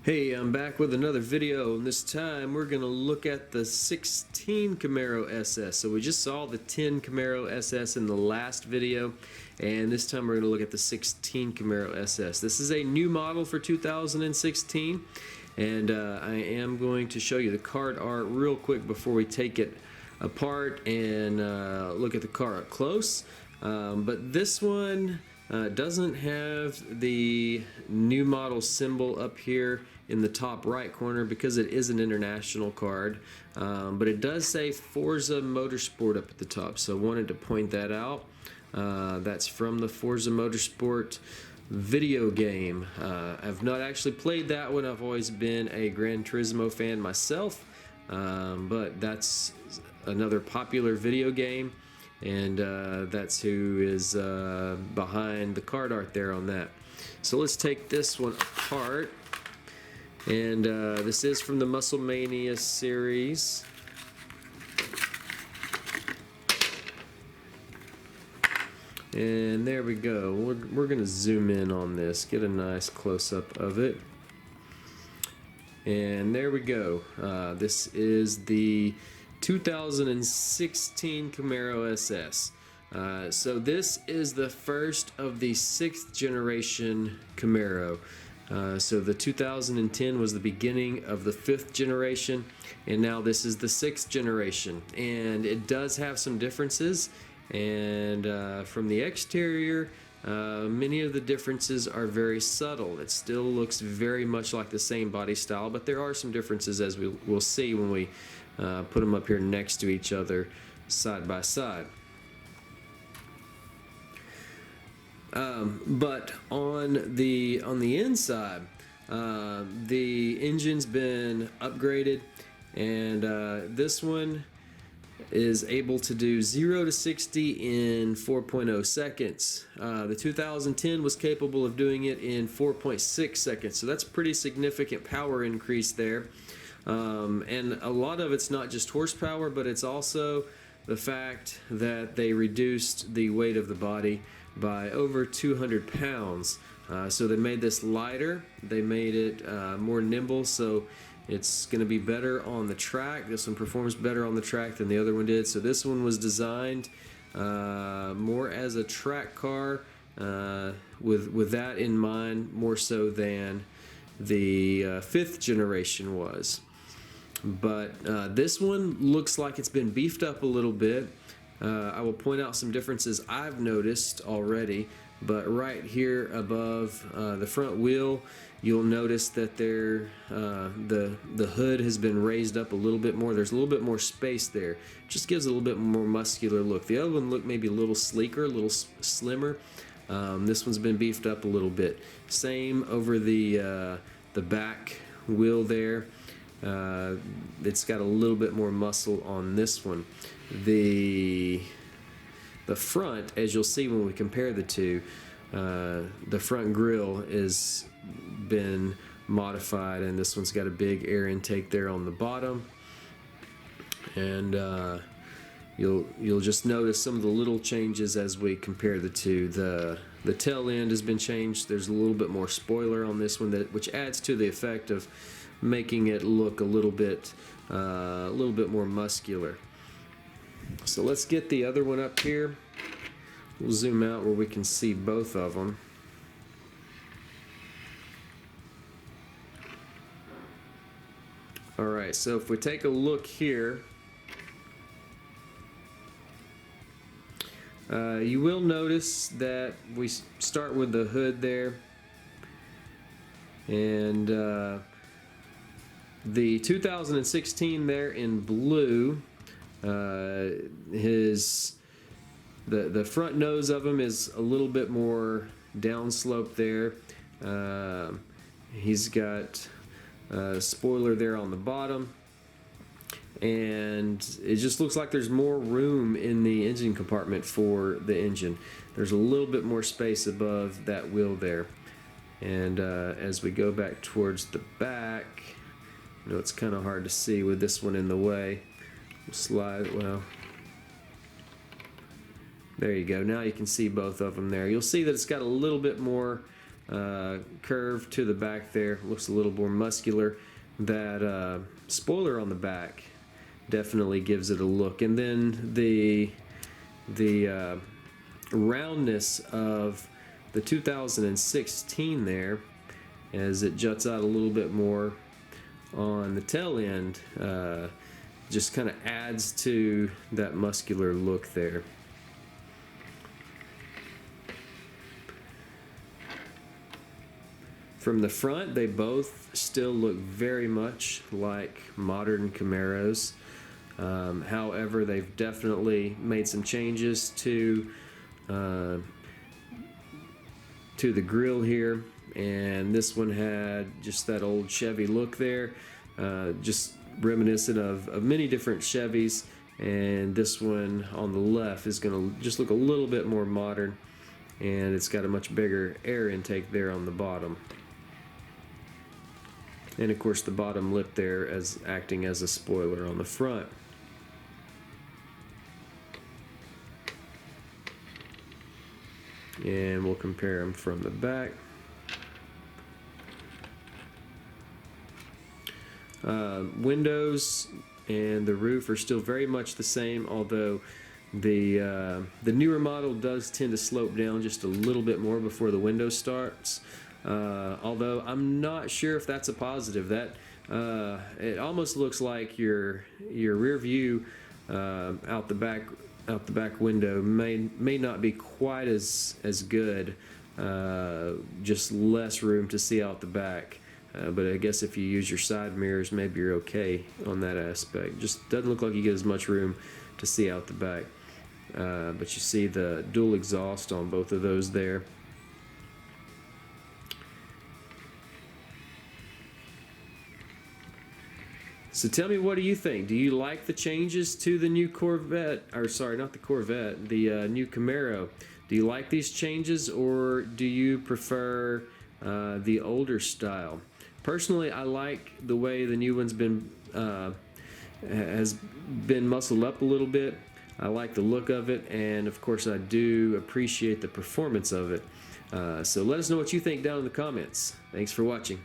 Hey, I'm back with another video, and this time we're going to look at the 16 Camaro SS. So we just saw the 10 Camaro SS in the last video, and this time we're going to look at the 16 Camaro SS. This is a new model for 2016, and I am going to show you the card art real quick before we take it apart and look at the car up close. But this one doesn't have the new model symbol up here in the top right corner because it is an international card, but it does say Forza Motorsport up at the top, so I wanted to point that out. That's from the Forza Motorsport video game. I've not actually played that one. I've always been a Gran Turismo fan myself, but that's another popular video game, and that's who is behind the card art there on that. So let's take this one apart, and this is from the Muscle Mania series. And there we go. We're gonna zoom in on this, get a nice close-up of it, and there we go. This is the 2016 Camaro SS. So this is the first of the 6th generation Camaro. So the 2010 was the beginning of the 5th generation, and now this is the 6th generation. And it does have some differences, and from the exterior, many of the differences are very subtle. It still looks very much like the same body style, but there are some differences, as we'll see when we put them up here next to each other, side by side. But on the inside, the engine's been upgraded, and this one is able to do 0 to 60 in 4.0 seconds. The 2010 was capable of doing it in 4.6 seconds, so that's a pretty significant power increase there. And a lot of it's not just horsepower, but it's also the fact that they reduced the weight of the body by over 200 pounds. So they made this lighter, they made it more nimble, so it's going to be better on the track. This one performs better on the track than the other one did. So this one was designed more as a track car, with that in mind, more so than the 5th generation was. But this one looks like it's been beefed up a little bit. I will point out some differences I've noticed already, but right here above the front wheel, you'll notice that the hood has been raised up a little bit more. There's a little bit more space there. Just gives a little bit more muscular look. The other one looked maybe a little sleeker, a little slimmer. This one's been beefed up a little bit. Same over the back wheel there. It's got a little bit more muscle on this one. The front, as you'll see when we compare the two, the front grille has been modified, and this one's got a big air intake there on the bottom, and you'll just notice some of the little changes as we compare the two. The tail end has been changed. There's a little bit more spoiler on this one, which adds to the effect of making it look a little bit more muscular. So let's get the other one up here. We'll zoom out where we can see both of them. Alright, so if we take a look here, you will notice that we start with the hood there, and the 2016 there in blue, the front nose of him is a little bit more downslope there. He's got a spoiler there on the bottom, and it just looks like there's more room in the engine compartment for the engine. There's a little bit more space above that wheel there. And as we go back towards the back, you know, it's kind of hard to see with this one in the way. We'll slide, well, there you go. Now you can see both of them there. You'll see that it's got a little bit more curve to the back there. Looks a little more muscular. That spoiler on the back definitely gives it a look. And then the roundness of the 2016 there, as it juts out a little bit more on the tail end, just kind of adds to that muscular look there. From the front, they both still look very much like modern Camaros. However, they've definitely made some changes to the grille here, and this one had just that old Chevy look there, just reminiscent of many different Chevys. And this one on the left is going to just look a little bit more modern, and it's got a much bigger air intake there on the bottom. And of course the bottom lip there as acting as a spoiler on the front. And we'll compare them from the back. Windows and the roof are still very much the same, although the newer model does tend to slope down just a little bit more before the window starts. Although I'm not sure if that's a positive. That it almost looks like your rear view out the back window may not be quite as good. Just less room to see out the back. But I guess if you use your side mirrors, maybe you're okay on that aspect. Just doesn't look like you get as much room to see out the back. But you see the dual exhaust on both of those there. So tell me, what do you think? Do you like the changes to the new Corvette, or sorry, not the Corvette, the new Camaro? Do you like these changes, or do you prefer the older style? Personally, I like the way the new one's has been muscled up a little bit. I like the look of it, and of course I do appreciate the performance of it. So let us know what you think down in the comments. Thanks for watching.